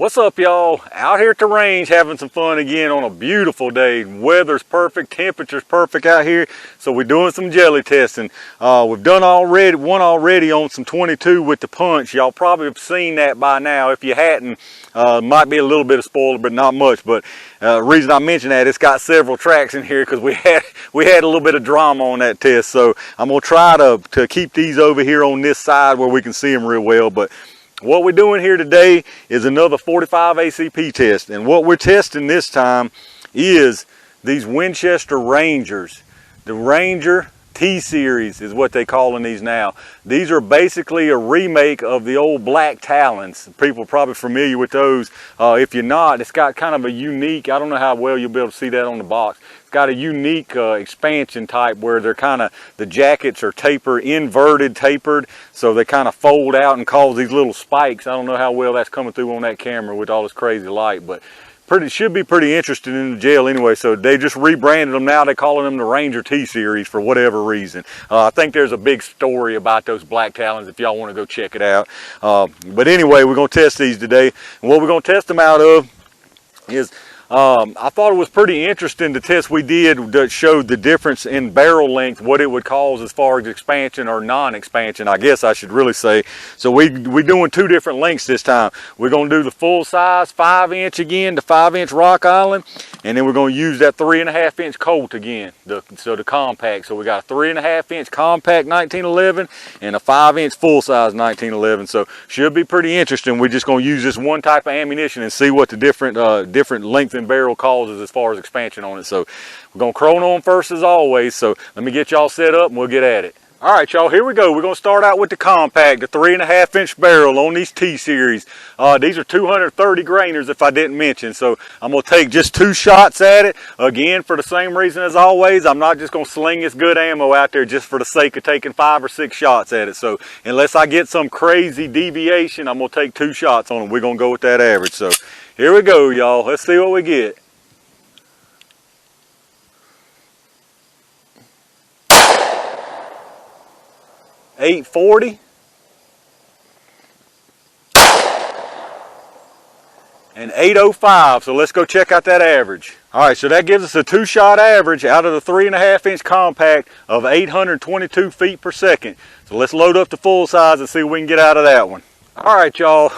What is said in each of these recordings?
What's up, y'all? Out here at the range having some fun again on a beautiful day. Weather's perfect, temperature's perfect out here, so we're doing some jelly testing. We've done one already on some 22 with the punch. Y'all probably have seen that by now. If you hadn't, might be a little bit of spoiler, but not much. But the reason I mention that, it's got several tracks in here because we had a little bit of drama on that test. So I'm gonna try to keep these over here on this side where we can see them real well. But what we're doing here today is another 45 ACP test, and what we're testing this time is these Winchester Rangers. The Ranger T-Series is what they calling these now. These are basically a remake of the old black Talons. People are probably familiar with those. If you're not, it's got kind of a unique, I don't know how well you'll be able to see that on the box. It's got a unique expansion type where they're kind of, the jackets are tapered, so they kind of fold out and cause these little spikes. I don't know how well that's coming through on that camera with all this crazy light, but should be pretty interesting in the jail anyway. So they just rebranded them now. They're calling them the Ranger T-Series for whatever reason. I think there's a big story about those black Talons if y'all want to go check it out. But anyway, we're going to test these today. And what we're going to test them out of is, I thought it was pretty interesting, the test we did that showed the difference in barrel length, what it would cause as far as expansion or non-expansion, I guess I should really say. So we're doing two different lengths this time. We're going to do the full size 5-inch again, the 5-inch Rock Island, and then we're going to use that 3.5-inch Colt again, the compact. So we got a 3.5-inch compact 1911 and a 5-inch full size 1911. So should be pretty interesting. We're just going to use this one type of ammunition and see what the different length and barrel causes as far as expansion on it. So we're going to chrono them first as always. So let me get y'all set up and we'll get at it. All right, y'all, here we go. We're going to start out with the compact, the 3.5-inch barrel on these T-Series. These are 230 grainers if I didn't mention. So I'm going to take just 2 shots at it. Again, for the same reason as always, I'm not just going to sling this good ammo out there just for the sake of taking 5 or 6 shots at it. So unless I get some crazy deviation, I'm going to take 2 shots on it. We're going to go with that average. So here we go, y'all. Let's see what we get. .840 and .805. So let's go check out that average. All right, so that gives us a 2-shot average out of the 3.5-inch compact of 822 feet per second. So let's load up the full size and see what we can get out of that one. All right, y'all.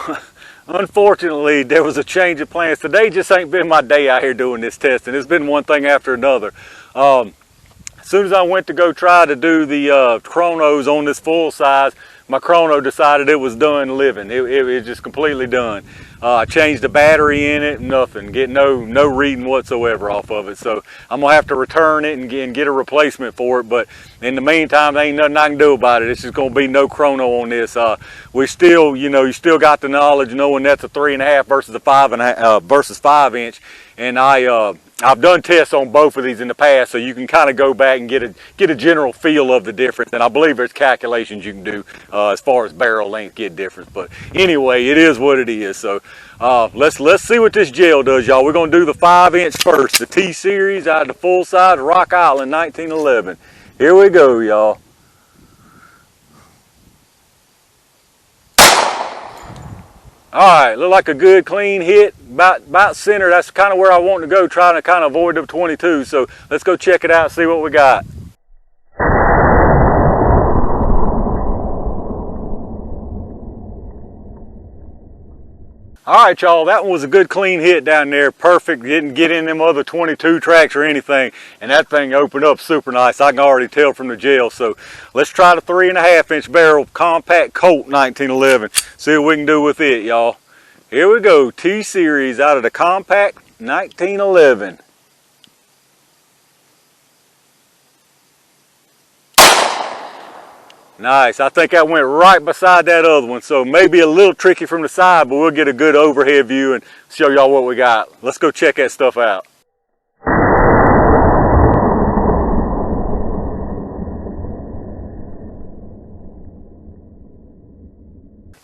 Unfortunately, there was a change of plans. Today just ain't been my day out here doing this testing. It's been one thing after another. As soon as I went to go try to do the chronos on this full size, my chrono decided it was done living. It was just completely done. I changed the battery in it, nothing. Get no reading whatsoever off of it. So I'm gonna have to return it and get a replacement for it. But in the meantime, there ain't nothing I can do about it. It's just gonna be no chrono on this. We still, you still got the knowledge knowing that's a 3.5 versus a 5-inch. And I've done tests on both of these in the past, so you can kind of go back and get a general feel of the difference. And I believe there's calculations you can do as far as barrel length get difference. But anyway, it is what it is. So let's see what this gel does, y'all. We're gonna do the 5-inch first, the T-Series out of the full size Rock Island 1911. Here we go, y'all. All right, look like a good clean hit, about center. That's kind of where I want to go, trying to kind of avoid the 22. So let's go check it out, see what we got. All right, y'all, that one was a good clean hit down there. Perfect, didn't get in them other 22 tracks or anything. And that thing opened up super nice. I can already tell from the gel. So let's try the 3.5-inch barrel compact Colt 1911. See what we can do with it, y'all. Here we go, T-Series out of the compact 1911. Nice, I think that went right beside that other one, so maybe a little tricky from the side, but we'll get a good overhead view and show y'all what we got. Let's go check that stuff out.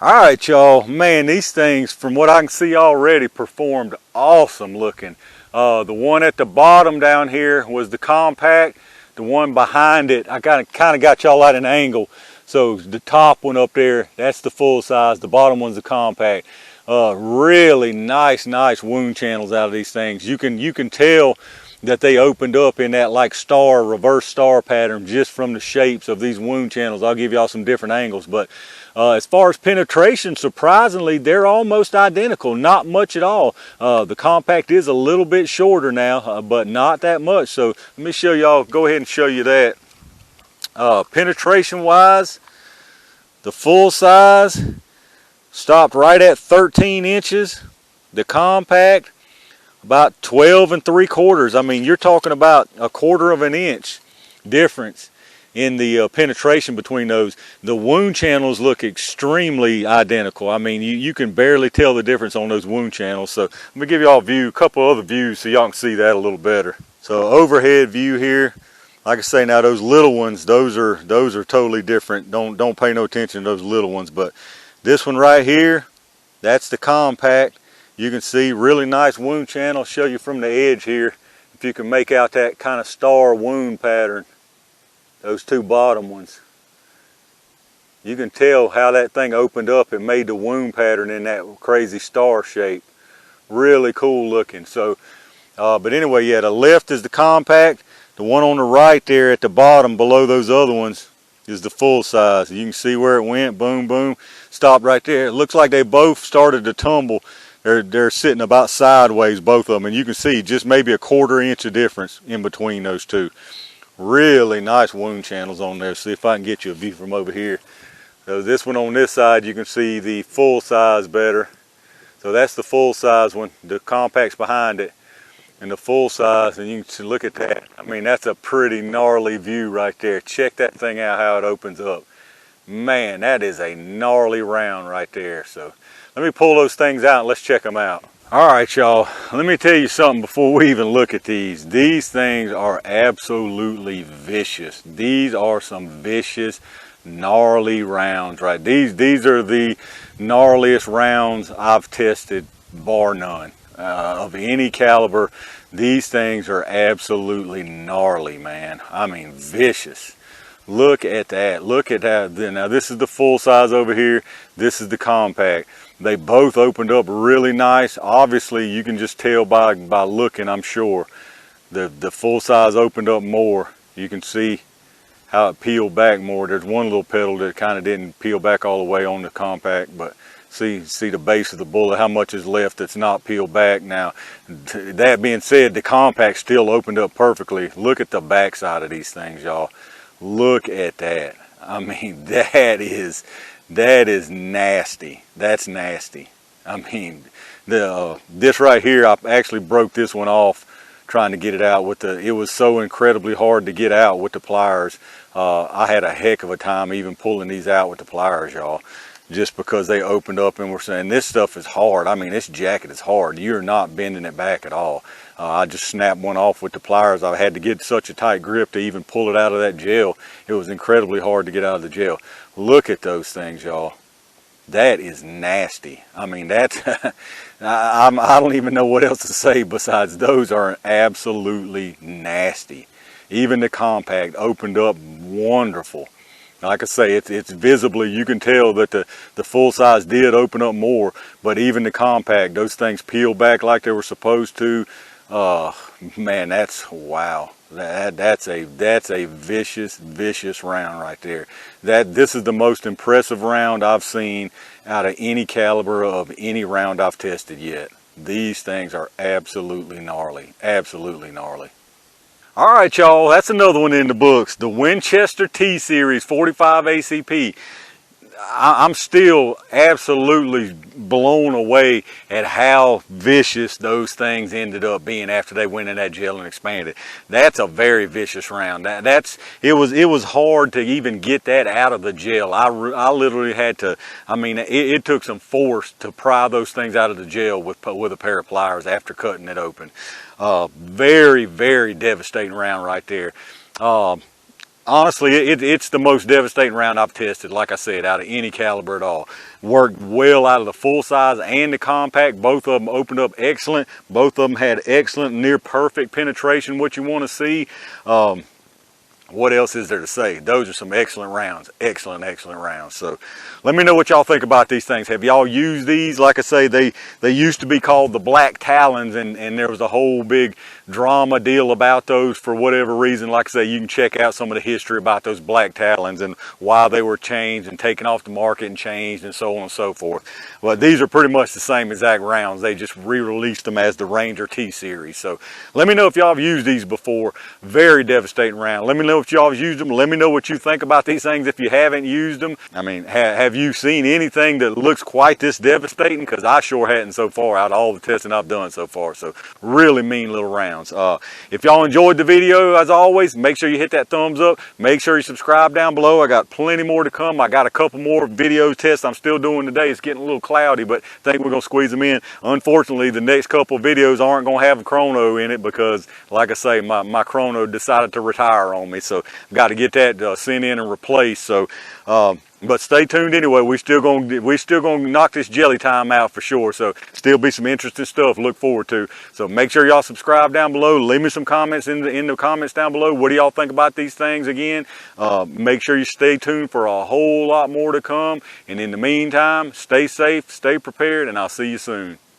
All right, y'all, man, these things, from what I can see already, performed awesome looking. The one at the bottom down here was the compact. The one behind it, I kind of got y'all at an angle. So the top one up there, that's the full size. The bottom one's the compact. Really nice wound channels out of these things. You can tell that they opened up in that like reverse star pattern just from the shapes of these wound channels. I'll give y'all some different angles, but as far as penetration, surprisingly, they're almost identical, not much at all. The compact is a little bit shorter now, but not that much. So let me show y'all, go ahead and show you that. Penetration wise, the full size stopped right at 13 inches. The compact, about 12 3/4. I mean, you're talking about 1/4 of an inch difference in the penetration between those. The wound channels look extremely identical. I mean, you can barely tell the difference on those wound channels. So let me give y'all a couple other views so y'all can see that a little better. So overhead view here. Like I say, now those little ones, those are totally different. Don't pay no attention to those little ones. But this one right here, that's the compact. You can see really nice wound channel. I'll show you from the edge here if you can make out that kind of star wound pattern. Those two bottom ones. You can tell how that thing opened up and made the wound pattern in that crazy star shape. Really cool looking. So, but anyway, yeah, the left is the compact. The one on the right there at the bottom below those other ones is the full size. You can see where it went. Boom, boom. Stopped right there. It looks like they both started to tumble. They're sitting about sideways, both of them, and you can see just maybe 1/4 inch of difference in between those two. Really nice wound channels on there. See if I can get you a view from over here. So this one on this side, you can see the full size better. So that's the full size one. The compact's behind it, and the full size, and you can look at that. I mean, that's a pretty gnarly view right there. Check that thing out, how it opens up. Man, that is a gnarly round right there. So let me pull those things out and let's check them out. All right, y'all, let me tell you something before we even look at these. These things are absolutely vicious. These are some vicious, gnarly rounds, right? These are the gnarliest rounds I've tested, bar none. Of any caliber, these things are absolutely gnarly, man. I mean, vicious. Look at that. Look at that. Now, this is the full size over here. This is the compact. They both opened up really nice. Obviously, you can just tell by looking, I'm sure. The full size opened up more. You can see how it peeled back more. There's one little petal that kind of didn't peel back all the way on the compact, but see the base of the bullet, how much is left that's not peeled back. Now, that being said, the compact still opened up perfectly. Look at the back side of these things, y'all. Look at that. I mean, that is nasty. That's nasty. I mean, this right here, I actually broke this one off trying to get it out with it was so incredibly hard to get out with the pliers. I had a heck of a time even pulling these out with the pliers, y'all, just because they opened up and were saying this stuff is hard. I mean, this jacket is hard. You're not bending it back at all. I just snapped one off with the pliers. I had to get such a tight grip to even pull it out of that gel. It was incredibly hard to get out of the gel. Look at those things, y'all. That is nasty. I mean, that's I don't even know what else to say besides those are absolutely nasty. Even the compact opened up wonderful. Like I say, it's visibly, you can tell that the full size did open up more, but even the compact, those things peeled back like they were supposed to. Man, that's wow. That's a vicious round right there. This is the most impressive round I've seen out of any caliber of any round I've tested yet. These things are absolutely gnarly. Absolutely gnarly. All right, y'all, that's another one in the books. The Winchester T-Series 45 ACP. I'm still absolutely blown away at how vicious those things ended up being after they went in that gel and expanded. That's a very vicious round. It was hard to even get that out of the gel. I literally had to. I mean, it took some force to pry those things out of the gel with a pair of pliers after cutting it open. Very, very devastating round right there. Honestly, it's the most devastating round I've tested, like I said, out of any caliber at all. Worked well out of the full size and the compact. Both of them opened up excellent. Both of them had excellent, near perfect penetration, what you want to see. what else is there to say? Those are some excellent rounds, excellent rounds. So let me know what y'all think about these things. Have y'all used these? Like I say, they used to be called the Black Talons, and there was a whole big drama deal about those for whatever reason. Like I say, you can check out some of the history about those Black Talons and why they were changed and taken off the market and changed and so on and so forth. But these are pretty much the same exact rounds. They just re-released them as the Ranger T series. So let me know if y'all have used these before. Very devastating round. Let me know if y'all have used them. Let me know what you think about these things if you haven't used them. I mean, have you seen anything that looks quite this devastating? Because I sure hadn't so far out of all the testing I've done so far. So really mean little rounds. If y'all enjoyed the video, as always, make sure you hit that thumbs up. Make sure you subscribe down below. I got plenty more to come. I got a couple more video tests I'm still doing today. It's getting a little cloudy, but I think we're going to squeeze them in. Unfortunately, the next couple of videos aren't going to have a chrono in it because, like I say, my chrono decided to retire on me. So I've got to get that sent in and replaced. So but stay tuned anyway. We still gonna knock this jelly time out for sure. So still be some interesting stuff to look forward to. So make sure y'all subscribe down below. Leave me some comments in the comments down below. What do y'all think about these things again? Make sure you stay tuned for a whole lot more to come. And in the meantime, stay safe, stay prepared, and I'll see you soon.